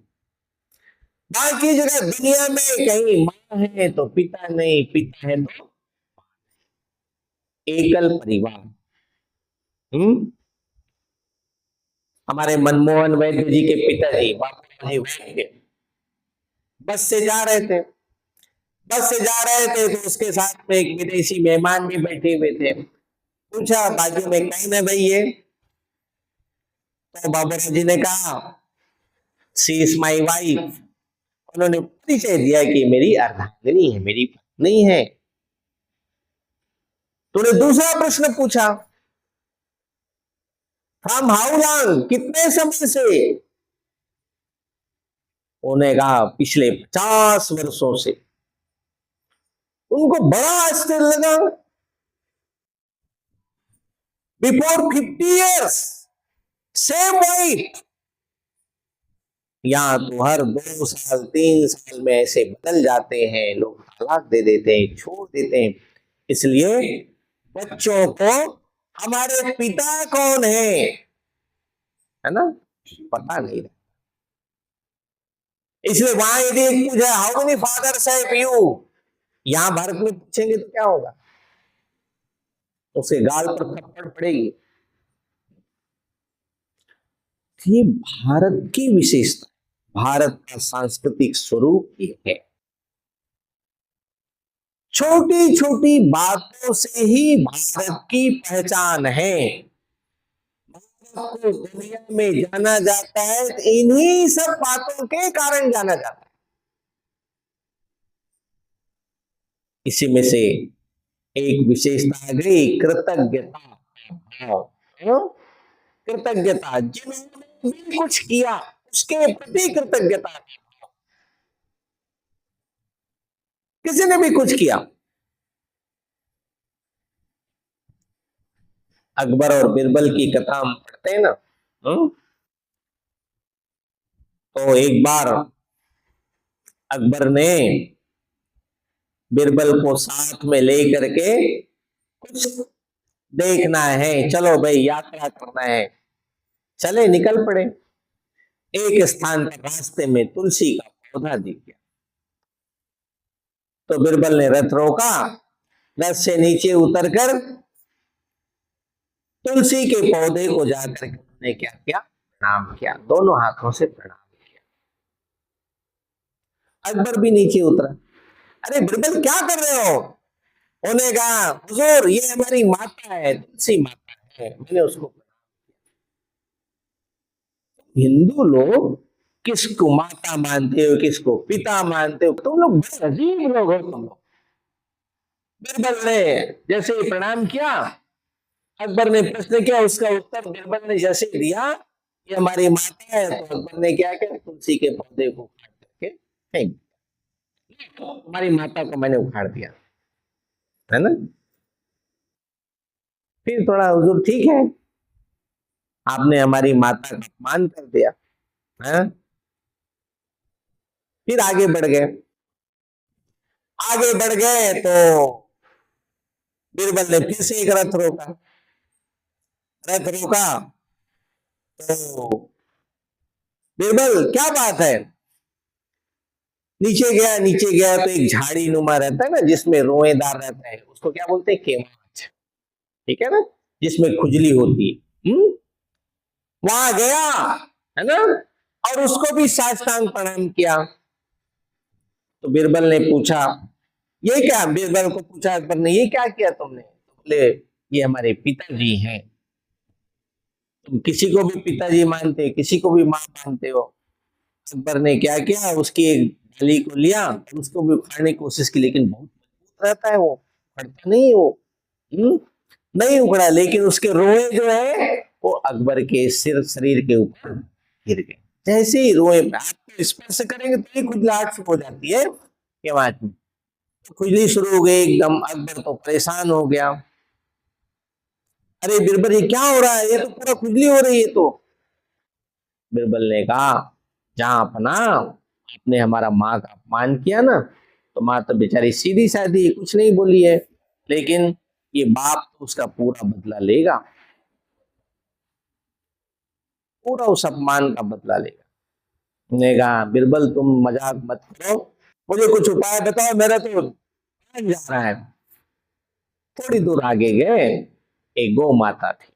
बाकी जगह दुनिया में कहीं माँ है तो पिता नहीं, पिता है तो एकल परिवार। हमारे मनमोहन वैद्य जी के पिताजी बाबूजी वैद्य बस से जा रहे थे, बस से जा रहे थे तो उसके साथ में एक विदेशी मेहमान भी बैठे हुए थे। पूछा बाजू में कौन है भाई ये, तो बाबा जी ने कहा शी इज माई वाइफ। उन्होंने परिचय दिया कि मेरी अर्धांगिनी है, मेरी पत्नी है। तूने दूसरा प्रश्न पूछा, फ्रॉम हाउ लॉन्ग, कितने समय से। उन्होंने कहा पिछले 50 वर्षों से। उनको बड़ा आश्चर्य लगा, बिफोर 50 years सेम वाइफ। यहाँ तो हर 2 साल 3 साल में ऐसे बदल जाते हैं, लोग तलाक दे देते हैं, छोड़ देते हैं। इसलिए बच्चों को हमारे पिता कौन है ना, पता नहीं। इसलिए वहां यदि पूछे how many fathers have you, यहां भारत में पूछेंगे तो क्या होगा, उसके गाल पर थप्पड़ पड़ेगी। ये भारत की विशेषता, भारत का सांस्कृतिक स्वरूप ही है। छोटी छोटी बातों से ही भारत की पहचान है। भारत को दुनिया में जाना जाता है तो इन्हीं सब बातों के कारण जाना जाता है। इसी में से एक विशेषता आ गई कृतज्ञता भाव। कृतज्ञता, जिन्होंने भी कुछ किया उसके प्रति कृतज्ञता। किसी ने भी कुछ किया, अकबर और बिरबल की कथा हम पढ़ते हैं ना, तो एक बार अकबर ने बिरबल को साथ में लेकर के कुछ देखना है, चलो भाई यात्रा करना है, चले निकल पड़े। एक स्थान पर रास्ते में तुलसी का पौधा दिख गया, तो बिरबल ने रथ रोका, रथ से नीचे उतरकर तुलसी के पौधे को जाकर ने क्या किया, प्रणाम किया, दोनों हाथों से प्रणाम किया। अकबर भी नीचे उतरा, अरे बिरबल क्या कर रहे हो। उन्होंने कहा हुजूर ये हमारी माता है, तुलसी माता है, मैंने उसको। हिंदू लोग किसको माता मानते हो, किसको पिता मानते हो, तुम लोग बड़े अजीब लोग हो तुम लोग। बिरबल ने जैसे ही प्रणाम किया, अकबर ने प्रश्न किया, उसका उत्तर बिरबल ने जैसे दिया, ये हमारी माता है। तो अकबर ने क्या किया, तुलसी के पौधे को उखाड़ करके फेंक दिया। तो हमारी माता को मैंने उखाड़ दिया, है ना। फिर थोड़ा, हुजूर ठीक है, आपने हमारी माता का अपमान कर दिया, है। फिर आगे बढ़ गए। आगे बढ़ गए तो बीरबल ने फिर से एक रथ रोका। रथ रोका तो बीरबल क्या बात है, नीचे गया। नीचे गया तो एक झाड़ी नुमा रहता है ना, जिसमें रोएदार रहता है, उसको क्या बोलते हैं, केवाच, ठीक है ना, जिसमें खुजली होती है। वहां गया, है ना, और उसको भी साष्टांग प्रणाम किया। तो बीरबल ने पूछा, ये क्या, बीरबल को पूछा अकबर ने, ये क्या किया तुमने। तो बोले, ये हमारे पिताजी हैं। तुम किसी को भी पिताजी मानते, किसी को भी माँ मानते हो। अकबर ने क्या किया, उसकी एक डाली को लिया, उसको भी उखाड़ने की कोशिश की, लेकिन बहुत मजबूत रहता है वो, उखड़ता नहीं वो। हम्म, नहीं उखड़ा, लेकिन उसके रोए जो है वो अकबर के सिर शरीर के ऊपर गिर गए। जैसे ही रोए आप तो स्पर्श करेंगे तो ही खुजलाहट शुरू हो जाती है केवाच में। तो खुजली शुरू हो गई एकदम। अकबर तो परेशान हो गया, अरे बीरबल ये क्या हो रहा है, ये तो पूरा खुजली हो रही है। तो बीरबल ने कहा, जहां अपना आपने हमारा माँ का अपमान किया ना, तो माँ तो बेचारी सीधी सादी कुछ नहीं बोली है, लेकिन ये बाप तो उसका पूरा बदला लेगा, पूरा उस अपमान का बदला लेगा। ने कहा, बीरबल तुम मजाक मत करो, मुझे कुछ उपाय बताओ, मेरा तो जान जा रहा है। थोड़ी दूर आगे गए, एक गौ माता थी,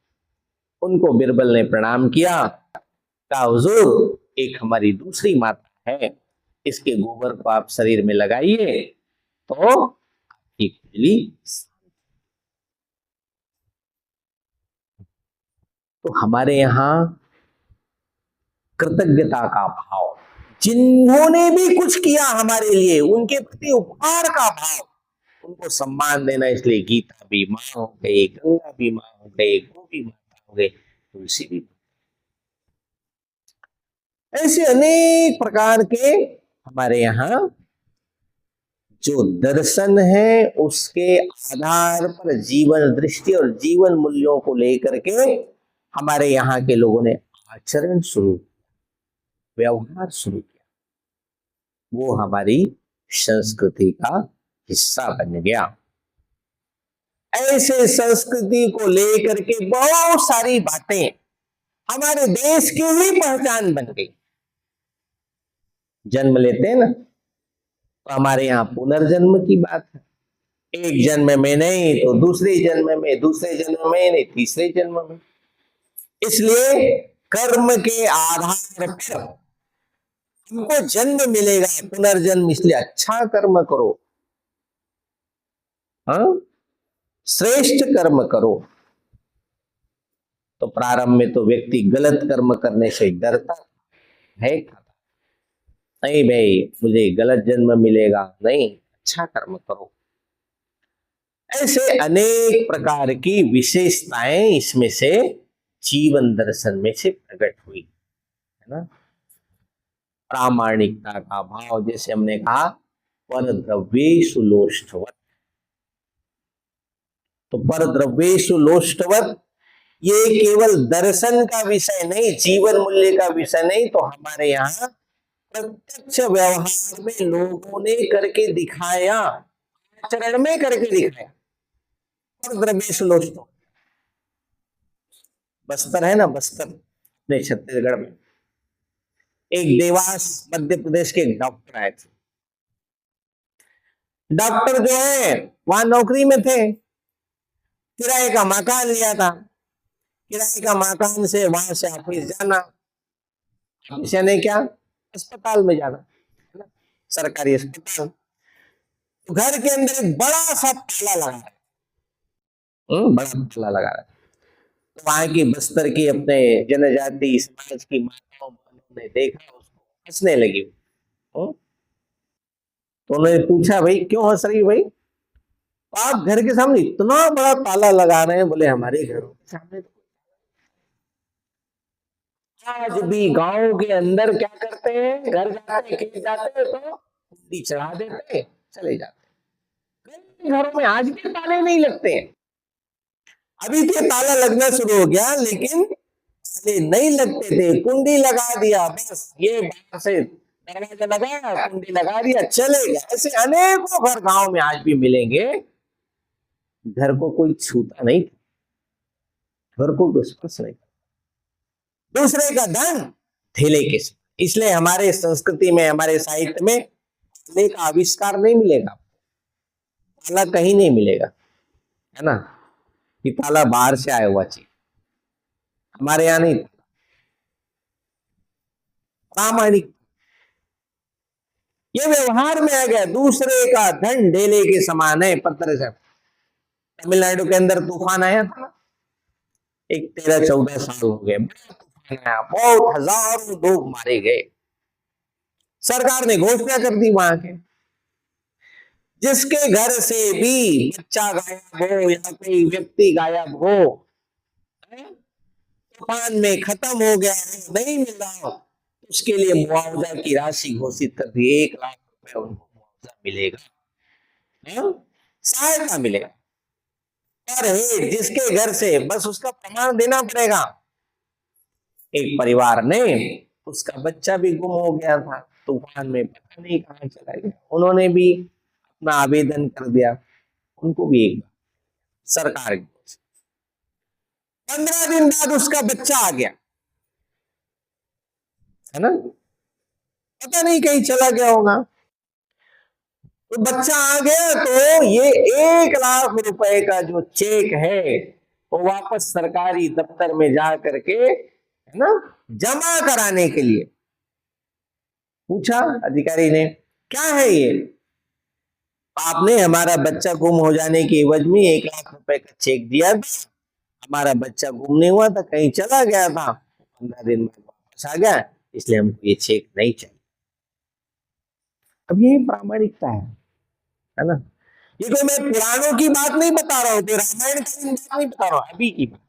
उनको बीरबल ने प्रणाम किया। कहा, हुजूर एक हमारी दूसरी माता है, इसके गोबर को आप शरीर में लगाइए तो आपकी खुजली। तो हमारे यहाँ कृतज्ञता का भाव, जिन्होंने भी कुछ किया हमारे लिए, उनके प्रति उपकार का भाव, उनको सम्मान देना। इसलिए गीता भी माँ हो गई, गंगा भी माँ हो गई, गो भी माता हो गई, तुलसी भी। ऐसे अनेक प्रकार के हमारे यहाँ जो दर्शन है, उसके आधार पर जीवन दृष्टि और जीवन मूल्यों को लेकर के हमारे यहाँ के लोगों ने आचरण शुरू, व्यवहार शुरू किया। वो हमारी संस्कृति का हिस्सा बन गया। ऐसे संस्कृति को लेकर के बहुत सारी बातें हमारे देश की ही पहचान बन गई। जन्म लेते हैं ना, तो हमारे यहाँ पुनर्जन्म की बात है। एक जन्म में नहीं तो दूसरे जन्म में, दूसरे जन्म में नहीं तीसरे जन्म में। इसलिए कर्म के आधार पर हमको जन्म मिलेगा, पुनर्जन्म। इसलिए अच्छा कर्म करो, हाँ, श्रेष्ठ कर्म करो। तो प्रारंभ में तो व्यक्ति गलत कर्म करने से डरता है, नहीं भाई मुझे गलत जन्म मिलेगा, नहीं, अच्छा कर्म करो। ऐसे अनेक प्रकार की विशेषताएं इसमें से जीवन दर्शन में से प्रकट हुई, है ना। प्रामाणिकता का भाव, जैसे हमने कहा, पर द्रव्येषु लोष्टवत्। तो पर द्रव्येषु लोष्टवत् ये केवल दर्शन का विषय नहीं, जीवन मूल्य का विषय नहीं, तो हमारे यहाँ प्रत्यक्ष व्यवहार में लोगों ने करके दिखाया, आचरण में करके दिखाया। पर द्रव्येषु लोष्टवत्, बस्तर है ना, बस्तर अपने छत्तीसगढ़ में, एक देवास मध्य प्रदेश के एक डॉक्टर आए थे। डॉक्टर जो है वहां नौकरी में थे, किराए का मकान लिया था। किराए का मकान से वहां से ऑफिस जाना, ऑफिस यानी क्या, अस्पताल में जाना, है ना, सरकारी अस्पताल। तो घर के अंदर एक बड़ा सा ताला लगा है, बड़ा ताला लगा है। तो वहां की बस्तर की अपने जनजाति समाज की माताओं ने देखा, उसको हंसने लगी। तो उन्होंने पूछा, भाई क्यों हंस रही भाई, तो आप घर के सामने इतना बड़ा ताला लगा रहे हैं। बोले हमारे घरों के सामने तो आज भी गांव के अंदर क्या करते हैं, घर जाते हैं, खेत जाते हैं तो कुंडी चढ़ा देते हैं, चले जाते हैं। कई घरों में आज भी ताले नहीं लगते हैं। अभी तो ताला लगना शुरू हो गया, लेकिन ताले नहीं लगते थे। कुंडी लगा दिया, बस ये बाहर से दरवाजा लगाया, कुंडी लगा दिया, चले गए। ऐसे अनेकों घर गांव में आज भी मिलेंगे। घर को कोई छूता नहीं, घर को कोई स्पर्श नहीं। दूसरे का धन ठेले के साथ। इसलिए हमारे संस्कृति में, हमारे साहित्य में ताले का आविष्कार नहीं मिलेगा, ताला कहीं नहीं मिलेगा, है ना, कि ताला बाहर से आया हुआ चीज हमारे यहाँ नहीं। प्रामाणिक ये व्यवहार में आ गया। दूसरे का धन ढेले के समान है। पत्र से तमिलनाडु के अंदर तूफान आया था, एक 13-14 साल हो गए, बड़ा तूफान आया, बहुत हजारों लोग मारे गए। सरकार ने घोषणा कर दी वहां के, जिसके घर से भी बच्चा गायब हो या कोई व्यक्ति गायब हो, तूफान में खत्म हो गया हो, नहीं मिला हो, उसके लिए मुआवजा की राशि घोषित कर दी। 1 लाख रुपए उनको मुआवजा मिलेगा, सहायता मिलेगा। पर है जिसके घर से, बस उसका प्रमाण देना पड़ेगा। एक परिवार ने, उसका बच्चा भी गुम हो गया था तूफान में, पता नहीं कहां चला गया। उन्होंने भी अपना आवेदन कर दिया, उनको भी एक सरकार की 15 दिन बाद उसका बच्चा आ गया, है ना, पता नहीं कहीं चला गया होगा। तो बच्चा आ गया तो ये 1 लाख रुपए का जो चेक है वो वापस सरकारी दफ्तर में जा करके, है ना, जमा कराने के लिए पूछा अधिकारी ने, क्या है ये? आपने हमारा बच्चा गुम हो जाने की एवज में 1 लाख रुपए का चेक दिया था, हमारा बच्चा गुम नहीं हुआ था, कहीं चला गया था, 15 दिन बाद वापस आ गया, इसलिए हमको ये चेक नहीं चाहिए। अब यही प्रामाणिकता है ना। ये कोई मैं पुराणों की बात नहीं बता रहा हूं, तो रामायण की बात नहीं बता रहा हूं, अभी की बात।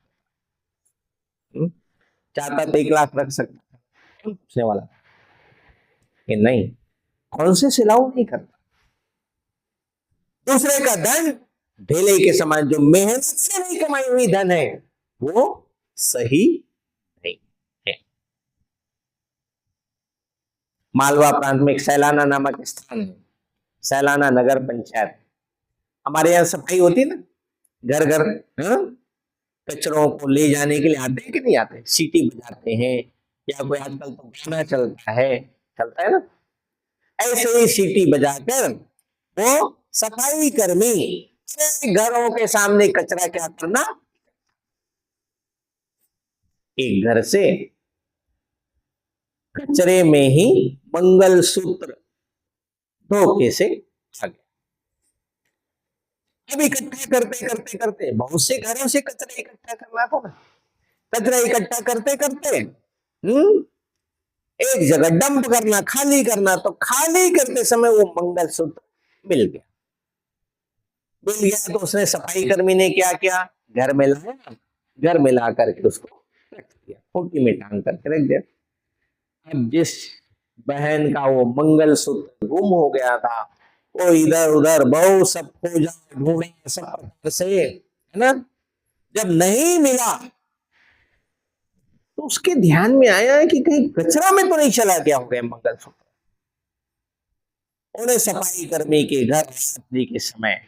चाहता तो 1 लाख रख सकता, पूछने वाला कि नहीं, कौन से अलाउ नहीं करता। दूसरे का धन ढेले के समान, जो मेहनत से नहीं कमाई हुई धन है वो सही नहीं है। मालवा प्रांत में एक सैलाना नामक स्थान है, सैलाना नगर पंचायत। हमारे यहाँ सफाई होती ना, घर घर कचरों को ले जाने के लिए आते हैं कि नहीं आते, सीटी बजाते हैं, या कोई आजकल तो गाना चलता है ना, ऐसे ही सीटी बजाकर वो सफाई कर्मी घरों के सामने कचरा क्या करना, एक घर से कचरे में ही मंगलसूत्र धोखे से आ गया। अब इकट्ठा करते करते करते बहुत से घरों से कचरा इकट्ठा करना था ना, कचरा इकट्ठा करते करते एक जगह डंप करना, खाली करना, तो खाली करते समय वो मंगलसूत्र मिल गया। तो उसने सफाई कर्मी ने क्या किया, घर में लाया, घर में ला करके उसको रख दिया, खूंटी में टांग करके रख दिया। अब जिस बहन का वो मंगलसूत्र गुम हो गया था, वो इधर उधर बहुत सब खोजा ढूंढे सब प्रकार से, है ना, जब नहीं मिला तो उसके ध्यान में आया कि कहीं कचरा में तो नहीं चला गया हो गया मंगलसूत्र। उन्हें सफाई कर्मी के घर रात्रि के समय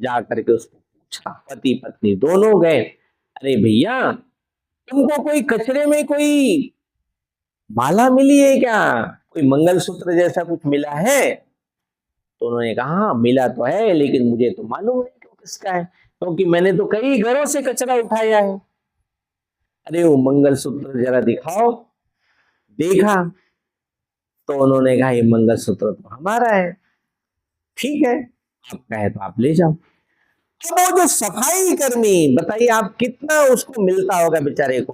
जाकर के उसको पूछा, पति पत्नी दोनों गए, अरे भैया तुमको कोई कचरे में कोई माला मिली है क्या, कोई मंगलसूत्र जैसा कुछ मिला है? तो उन्होंने कहा हाँ मिला तो है, लेकिन मुझे तो मालूम नहीं कि किसका है, क्योंकि मैंने तो कई घरों से कचरा उठाया है। अरे वो मंगलसूत्र जरा दिखाओ। देखा तो उन्होंने कहा ये मंगलसूत्र तो हमारा है। ठीक है, आपका है तो आप ले जाओ। अब वो जो सफाई कर्मी, बताइए आप कितना उसको मिलता होगा बेचारे को,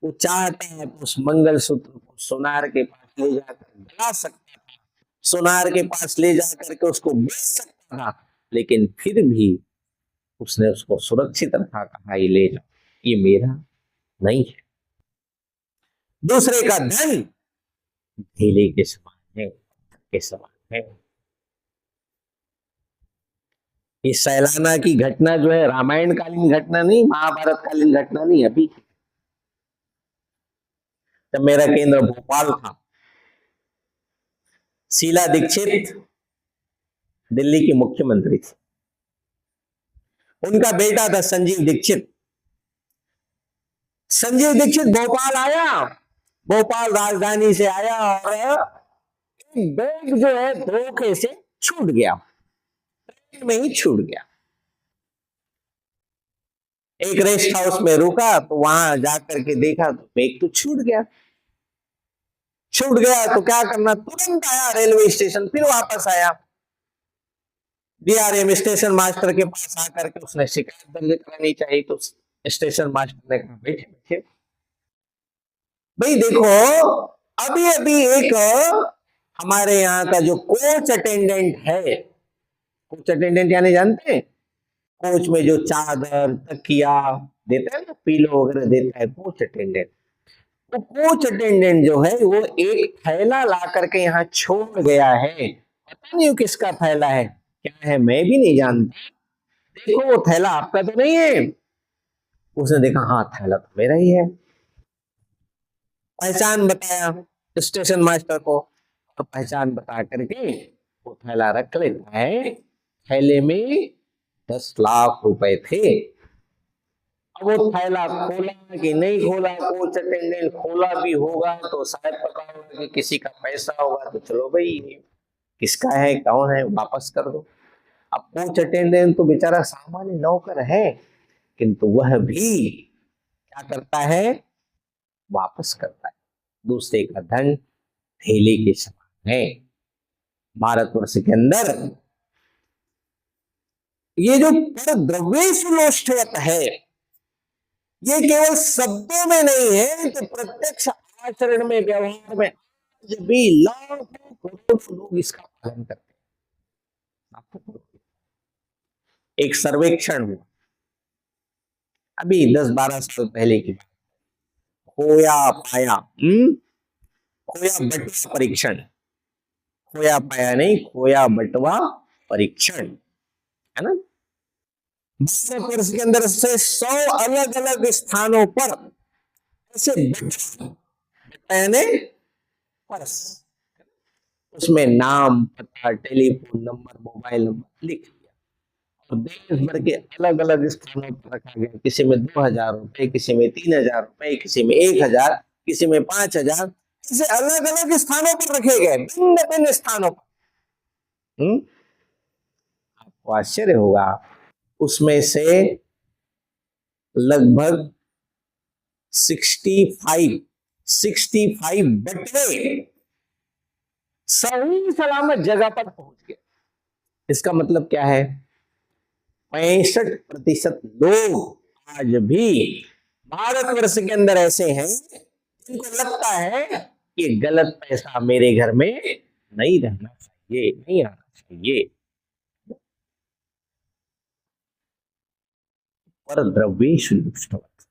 वो चाहता है उस मंगलसूत्र को सोनार के पास ले जाकर गला सकता था, सोनार के पास ले जाकर के उसको बेच सकता था, लेकिन फिर भी उसने उसको सुरक्षित रखा, कहा ये ले जाओ, ये मेरा नहीं है। दूसरे का धन ढेले के समान है, के समान है। इस सैलाना की घटना जो है रामायण कालीन घटना नहीं, महाभारत कालीन घटना नहीं, अभी जब मेरा केंद्र भोपाल था, शीला दीक्षित दिल्ली की मुख्यमंत्री थी, उनका बेटा था संजीव दीक्षित। संजीव दीक्षित भोपाल आया, भोपाल राजधानी से आया और बैग जो है धोखे से छूट गया, ट्रेन में ही छूट गया। एक रेस्ट हाउस में रुका तो वहां जाकर के देखा तो बैग तो छूट गया। छूट गया तो क्या करना, तुरंत आया रेलवे स्टेशन, फिर वापस आया डीआरएम स्टेशन मास्टर के पास आकर के उसने शिकायत दर्ज करानी चाहिए। तो स्टेशन मास्टर ने कहा बैठे बैठे भाई देखो, अभी अभी एक हमारे यहाँ का जो कोच अटेंडेंट है, कोच अटेंडेंट यानी जानते हैं, कोच में जो चादर तकिया देता है ना, पीलो वगैरह देता है कोच अटेंडेंट। तो कोच अटेंडेंट जो है वो एक थैला ला करके यहाँ छोड़ गया है, पता नहीं किसका थैला है, क्या है मैं भी नहीं जानता। देखो वो थैला आपका तो नहीं है। उसने देखा हाँ थैला तो मेरा ही है, पहचान बताया स्टेशन मास्टर को, तो पहचान बता करके वो थैला रख लेता है। थैले में 10 लाख रुपए थे। अब वो थैला खोला कि नहीं खोला, कोच अटेंडेंट खोला भी होगा तो शायद पता होगा कि किसी का पैसा होगा, तो चलो भाई किसका है कौन है वापस कर दो। अब कोच अटेंडेंट तो बेचारा सामान्य नौकर है, किंतु वह भी क्या करता है, वापस करता है। दूसरे का धन थैले के समान है। भारतवर्ष के अंदर ये जो परद्रव्येषु है, ये केवल शब्दों में नहीं है, तो प्रत्यक्ष आचरण में, व्यवहार में आज भी लाखों करोड़ों लोग इसका पालन करते हैं। एक सर्वेक्षण हुआ अभी 10-12 साल पहले की बात, खोया पाया, खोया बटवा परीक्षण, खोया पाया नहीं, खोया बटवा परीक्षण है ना। भारतवर्ष के अंदर से 100 अलग अलग स्थानों पर ऐसे यानी पर्स, उसमें नाम पता टेलीफोन नंबर मोबाइल नंबर लिख दिया और देश भर के अलग अलग स्थानों पर रखा गया। किसी में 2000 रुपए, किसी में 3000 रुपए, किसी में 1000, किसी में 5000, ऐसे अलग अलग स्थानों पर रखे गए, भिन्न भिन्न स्थानों पर। आपको आश्चर्य होगा, उसमें से लगभग 65 बटवे सही सलामत जगह पर पहुंच गए। इसका मतलब क्या है, 65% लोग आज भी भारतवर्ष के अंदर ऐसे हैं जिनको लगता है कि गलत पैसा मेरे घर में नहीं रहना चाहिए, नहीं आना चाहिए। पर द्रव्येषु दुष्टवत्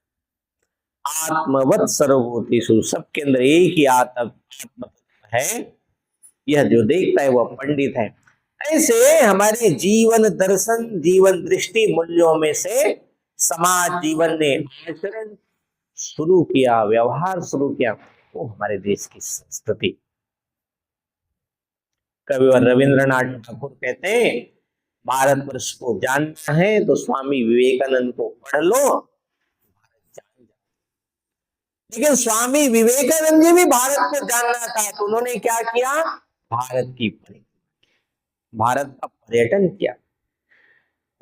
आत्मवत् सर्वभूतेषु, सबके अंदर एक ही आत्म है, यह जो देखता है वह पंडित है। ऐसे हमारे जीवन दर्शन, जीवन दृष्टि, मूल्यों में से समाज जीवन ने आचरण शुरू किया, व्यवहार शुरू किया, वो हमारे देश की संस्कृति। कविवर रविंद्रनाथ ठाकुर कहते हैं, भारतवर्ष को जानना है तो स्वामी विवेकानंद को पढ़ लो, लेकिन स्वामी विवेकानंद जी भी भारत को जानना था, तो उन्होंने क्या किया, भारत का पर्यटन किया।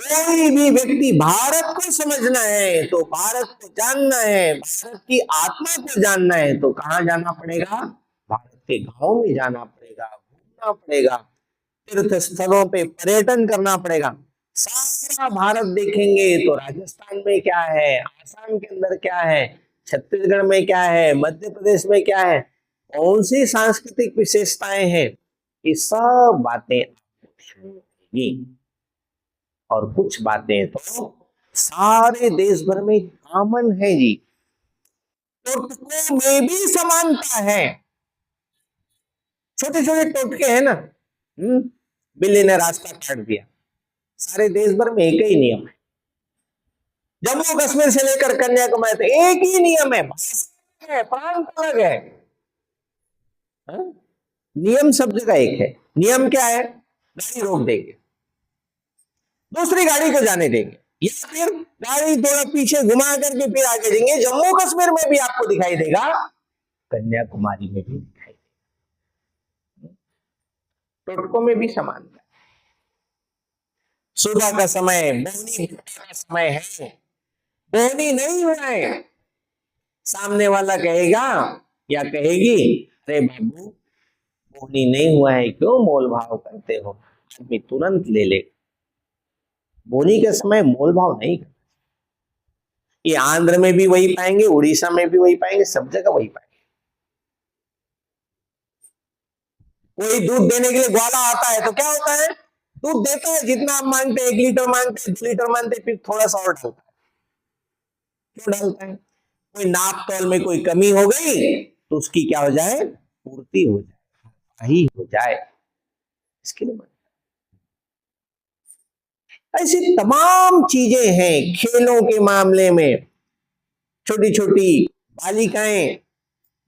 कोई भी व्यक्ति भारत को समझना है तो भारत को जानना है, भारत की आत्मा को जानना है तो कहाँ जाना पड़ेगा, भारत के गांव में जाना पड़ेगा, घूमना पड़ेगा, तीर्थ स्थलों पे पर्यटन करना पड़ेगा। सारा भारत देखेंगे तो राजस्थान में क्या है, आसाम के अंदर क्या है, छत्तीसगढ़ में क्या है, मध्य प्रदेश में क्या है, कौन सी सांस्कृतिक विशेषताएं हैं, ये सब बातें और कुछ बातें तो सारे देश भर में कॉमन है जी। टोटकों में भी समानता है। छोटे छोटे टोटके हैं ना, बिल्ली ने रास्ता काट दिया, सारे देश भर में एक ही नियम है। जम्मू कश्मीर से लेकर कन्याकुमारी तक एक ही नियम है, भाषा है, प्रांत अलग है, हाँ? नियम सब जगह एक है। नियम क्या है? गाड़ी रोक देंगे, दूसरी गाड़ी को जाने देंगे, या फिर गाड़ी थोड़ा पीछे घुमा करके फिर आगे देंगे। जम्मू कश्मीर में भी आपको दिखाई देगा, कन्याकुमारी में भी दिखाई देगा। टोटकों में भी समानता। सुबह का समय बोहनी का समय है, बोहनी नहीं हुआ है, सामने वाला कहेगा या कहेगी, अरे बाबू बोहनी नहीं हुआ है, क्यों मोल भाव करते हो? आदमी तुरंत ले ले। बोनी के समय मोल भाव नहीं करना। ये आंध्र में भी वही पाएंगे, उड़ीसा में भी वही पाएंगे, सब जगह वही पाएंगे। कोई दूध देने के लिए ग्वाला आता है तो क्या होता है? दूध देता है, जितना आप मांगते हैं, 1 लीटर मांगते हैं, 2 लीटर मांगते हैं, फिर थोड़ा सा और डालता है। क्यों डालता है? कोई नाप तौल में कोई कमी हो गई तो उसकी क्या हो जाए? पूर्ति हो जाए, ही हो जाए, इसके लिए। ऐसी तमाम चीजें हैं खेलों के मामले में। छोटी छोटी बालिकाएं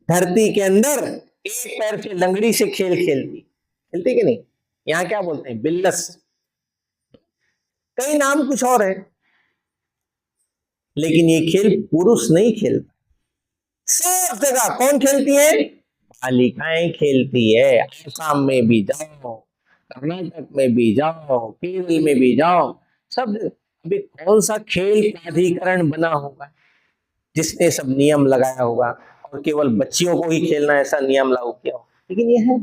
धरती के अंदर एक पैर से लंगड़ी से खेल खेलती, खेलती कि नहीं? यहां क्या बोलते हैं? बिल्लस, कई नाम कुछ और है, लेकिन ये खेल पुरुष नहीं खेलता। सब जगह कौन खेलती है? बालिकाएं खेलती है। आसाम में भी जाओ, कर्नाटक में भी जाओ, केरल में भी जाओ, सब। अभी कौन सा खेल प्राधिकरण बना होगा जिसने सब नियम लगाया होगा और केवल बच्चियों को ही खेलना ऐसा नियम लागू किया हो? लेकिन यह है,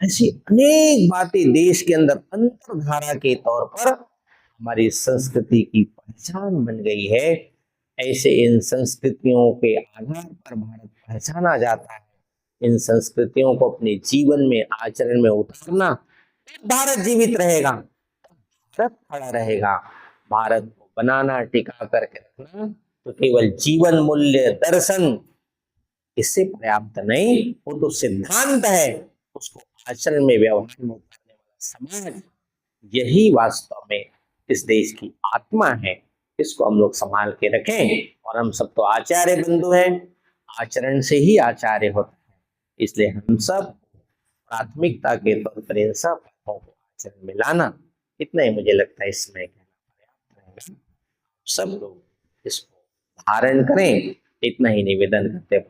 ऐसी अनेक बातें देश के अंदर अंतरधारा के तौर पर हमारी संस्कृति की पहचान बन गई है। ऐसे इन संस्कृतियों के आधार पर भारत पहचाना जाता है। इन संस्कृतियों को अपने जीवन में, आचरण में उतारना, भारत जीवित रहेगा, भारत खड़ा रहेगा। भारत को बनाना, टिका करके रखना तो केवल जीवन मूल्य दर्शन इससे पर्याप्त नहीं, वो तो सिद्धांत है। उसको आचरण में, व्यवहार में उतारने वाला समाज, यही वास्तव में इस देश की आत्मा है। इसको हम लोग संभाल के रखें। और हम सब तो आचार्य बंधु हैं, आचरण से ही आचार्य होता है। इसलिए हम सब प्राथमिकता के तौर पर इन सब बातों को आचरण में लाना, इतना ही मुझे लगता है इसमें कहना पर्याप्त रहेगा। सब लोग इसको धारण करें, इतना ही निवेदन करते हैं।